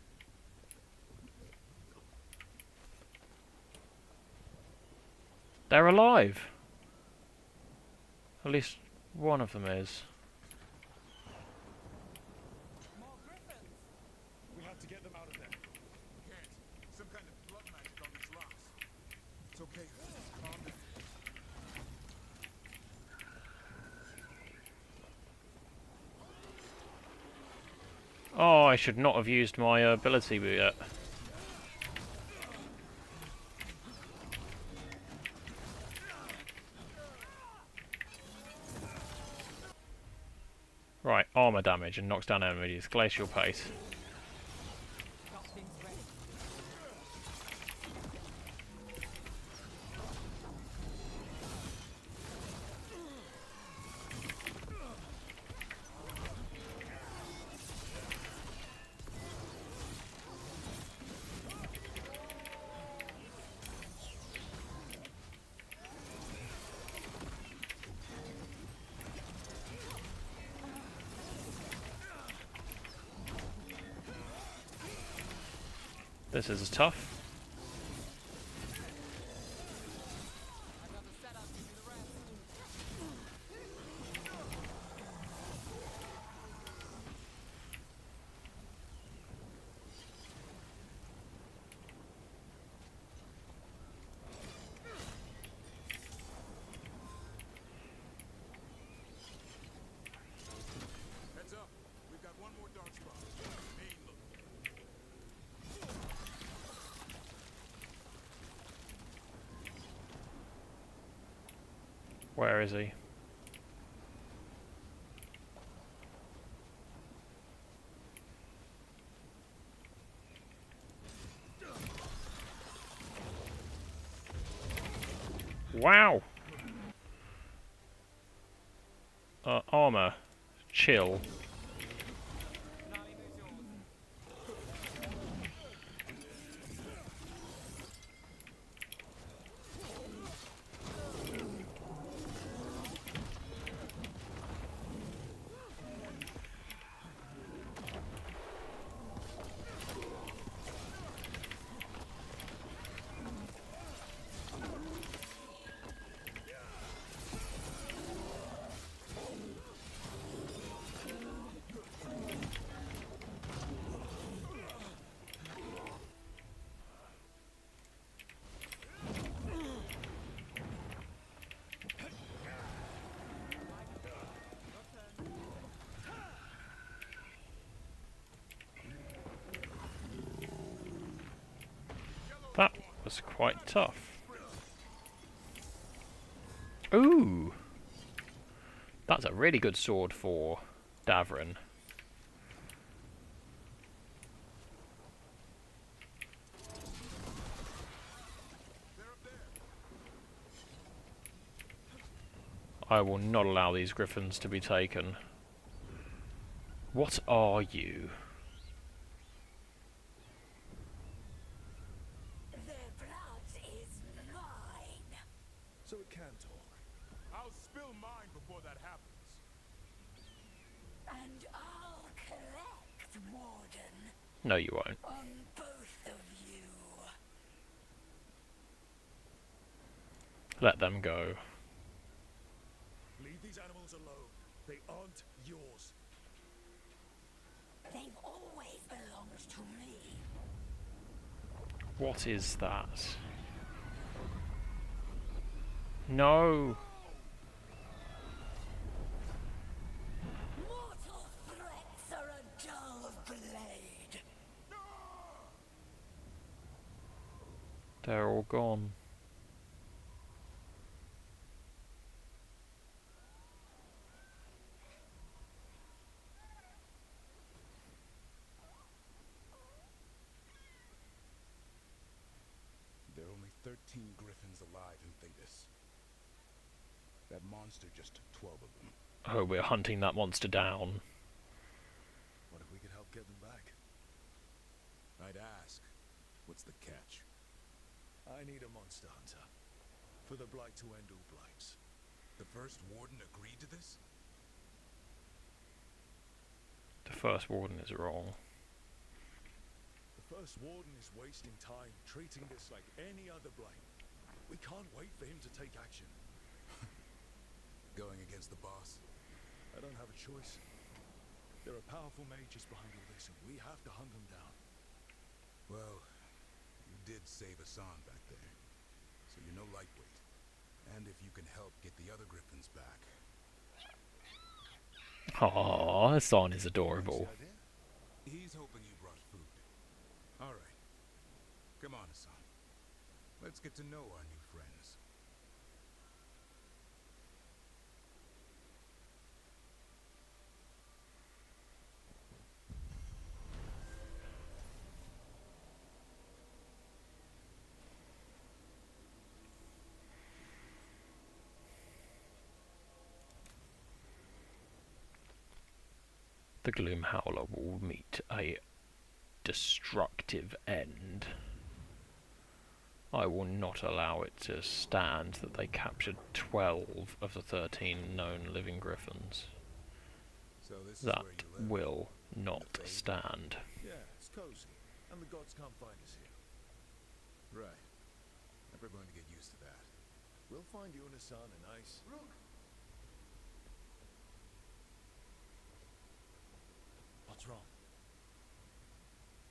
They're alive! At least one of them is.
More griffins.
Oh, I should not have used my ability yet. Right, armor damage and knocks down enemies. Glacial pace. This is tough.
Heads up. We've got one more dark spot. Main look.
Where is he? Wow! Armor. Chill. That was quite tough. Ooh! That's a really good sword for Davrin. I will not allow these griffins to be taken. What are you?
Their blood is mine.
So it can talk. I'll spill mine before that happens.
And I'll collect, Warden,
No, you won't.
on both of you.
Let them go.
Leave these animals alone. They aren't yours.
They've always belonged to me.
What is that? No!
Mortal threats are a dull blade.
They're all gone.
There are only 13 griffins alive in Thetis. That monster just took 12 of them.
Oh, we're hunting that monster down.
What if we could help get them back? I'd ask, what's the catch? I need a monster hunter. For the Blight to end all blights. The first Warden agreed to this?
The first Warden is wrong.
The first Warden is wasting time treating this like any other blight. We can't wait for him to take action. Going against the boss? I don't have a choice. There are powerful mages behind all this, and we have to hunt them down. Well, you did save Hassan back there, so you're no lightweight. And if you can help get the other griffins back.
Aww, Hassan is adorable.
Fancy idea? He's hoping you brought food. All right. Come on, Hassan. Let's get to know our new friends.
The Gloom Howler will meet a destructive end. I will not allow it to stand that they captured 12 of the 13 known living griffins.
So this is
That
where you live.
will not
The Fade?
stand.
Yeah, it's cozy. And the gods can't find us here. Right. Never going to get used to that. We'll find you and Hassan a nice...
Rook!
What's wrong?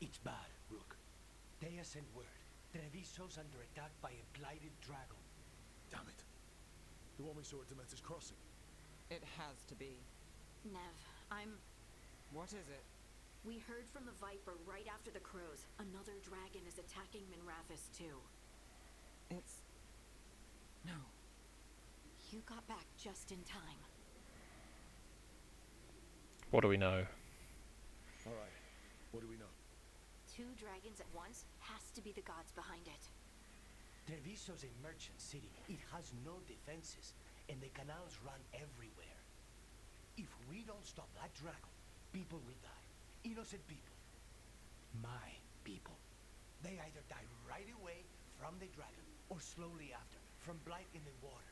It's bad, Rook. Dea sent word. Treviso's under attack by a blighted dragon.
Damn it. The one we saw at Demeter's Crossing.
It has to be.
Nev,
What is it?
we heard from the Viper right after the crows. Another dragon is attacking Minrathous too.
It's... No.
You got back just in time.
What do we know?
Alright. What do we know?
2 dragons at once has to be the gods behind it.
Treviso's a merchant city. It has no defenses, and the canals run everywhere. If we don't stop that dragon, people will die. Innocent people. My people. They either die right away from the dragon, or slowly after, from blight in the water.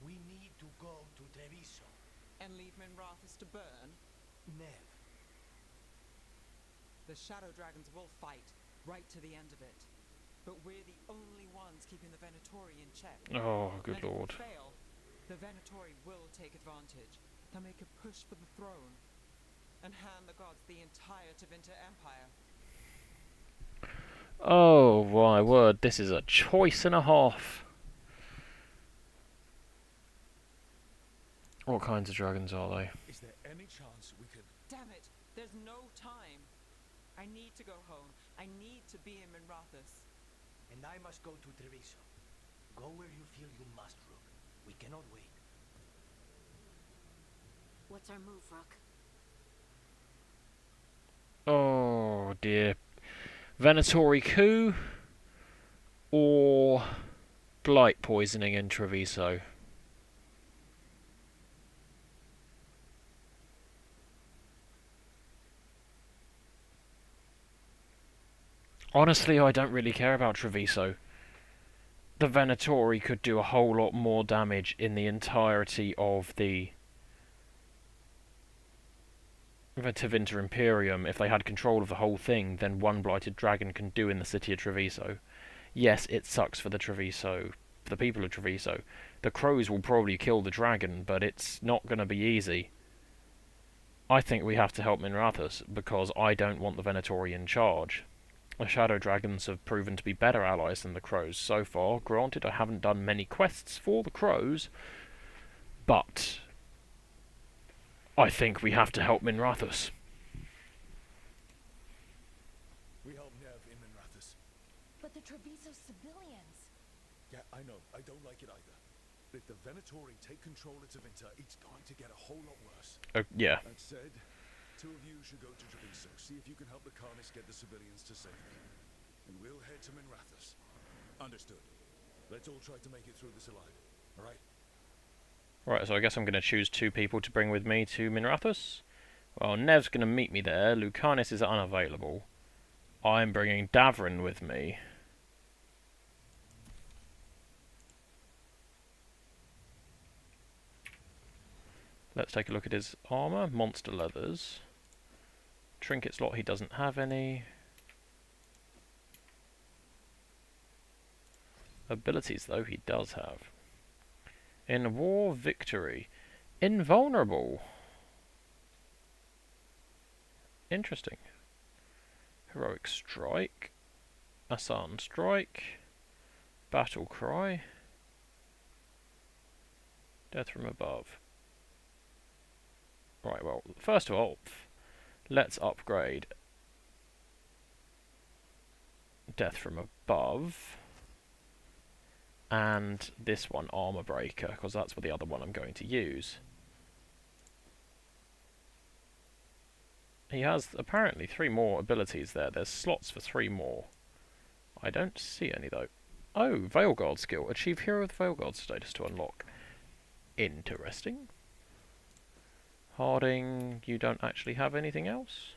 We need to go to Treviso.
And leave Minrathous to burn?
Nev.
The Shadow Dragons will fight, right to the end of it. But we're the only ones keeping the Venatori in check.
Oh, good
And
lord.
if we fail, the Venatori will take advantage. They'll make a push for the throne, and hand the gods the entire Tevinter Empire.
Oh my word, this is a choice and a half. What kinds of dragons are they?
Is there any chance we could...
Damn it! There's no time! I need to go home. I need to be in Minrathous.
And I must go to Treviso. Go where you feel you must, Rook. We cannot wait.
What's our move, Rook?
Oh dear. Venatori coup or blight poisoning in Treviso? Honestly, I don't really care about Treviso. The Venatori could do a whole lot more damage in the entirety of the Tevinter Imperium if they had control of the whole thing than one blighted dragon can do in the city of Treviso. Yes, it sucks for the people of Treviso. The crows will probably kill the dragon, but it's not going to be easy. I think we have to help Minrathous because I don't want the Venatori in charge. The Shadow Dragons have proven to be better allies than the crows so far. Granted, I haven't done many quests for the crows, but I think we have to help Minrathous.
We help Nev in Minrathous.
But the Treviso civilians.
Yeah, I know. I don't like it either. But if the Venatori take control of Tevinter, it's going to get a whole lot worse.
Yeah.
That said, 2 of you should go to Treviso, see if you can help the Carnists get the civilians to safety. And we'll head to Minrathous. Understood. Let's all try to make it through this alive. Alright?
Right, so I guess I'm going to choose 2 people to bring with me to Minrathous. Well, Nev's going to meet me there. Lucanus is unavailable. I'm bringing Davrin with me. Let's take a look at his armour. Monster leathers. Trinket slot, he doesn't have any. Abilities, though, he does have. In war, victory. Invulnerable. Interesting. Heroic strike. Asan strike. Battle cry. Death from above. Right, well, first of all, let's upgrade Death from Above. And this one, Armor Breaker, because that's the other one I'm going to use. He has apparently 3 more abilities there. There's slots for 3 more. I don't see any though. Oh, Veilguard skill. Achieve Hero with Veilguard status to unlock. Interesting. Harding, you don't actually have anything else?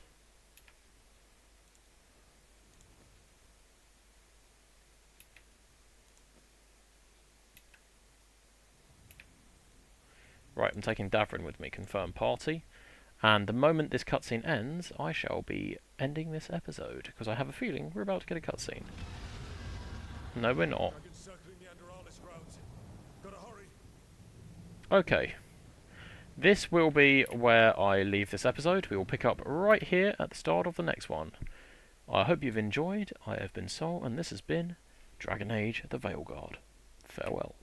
Right, I'm taking Davrin with me. Confirm party. And the moment this cutscene ends, I shall be ending this episode, because I have a feeling we're about to get a cutscene. No, we're not. Okay. This will be where I leave this episode. We will pick up right here at the start of the next one. I hope you've enjoyed. I have been Sol, and this has been Dragon Age: The Veilguard. Farewell.